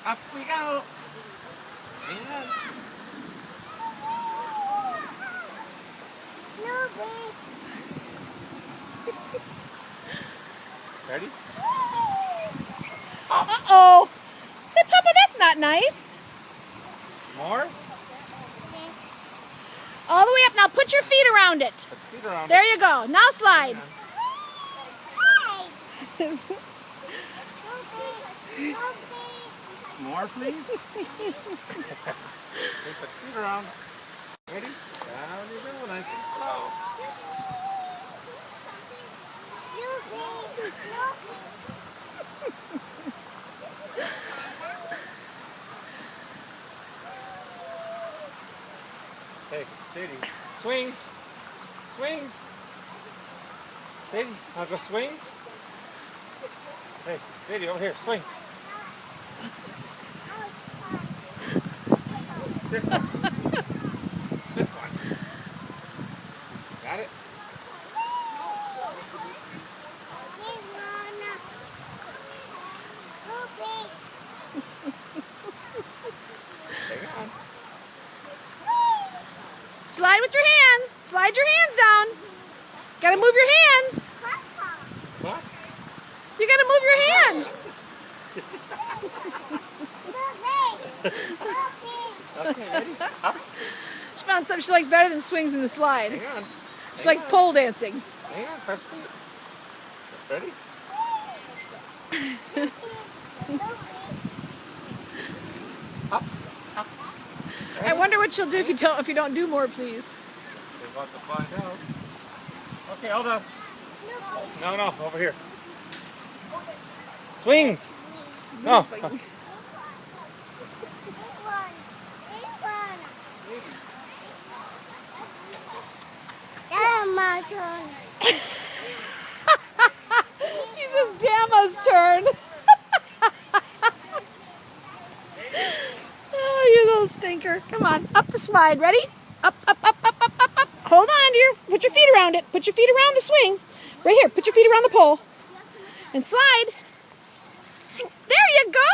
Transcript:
Up we go. And ready? Uh-oh. Say, Papa, that's not nice. More? All the way up. Now put your feet around it. Put feet around There it. you go. Now slide. More, please. Okay, put feet around. Ready? Down you go, nice and slow. Hey, Sadie, swings. Swings. Sadie, I'll go swings. Hey, Sadie, over here, swings. This one. This one. Got it? Hang on. Slide with your hands. Slide your hands down. Gotta move your hands. What? You gotta move your hands. Okay, ready? Up. She found something she likes better than swings in the slide. Hang on. She likes pole dancing. Hang on, press feet. Ready? Up. Up. I wonder what she'll do if you don't do more, please. We're about to find out. Okay, hold on. No, over here. Swings. No. Swing. She says, Dama's turn. Oh, you little stinker. Come on, up the slide. Ready? Up, up, up, up, up, up, up. Hold on, dear. Put your feet around it. Put your feet around the swing. Right here. Put your feet around the pole. And slide. There you go.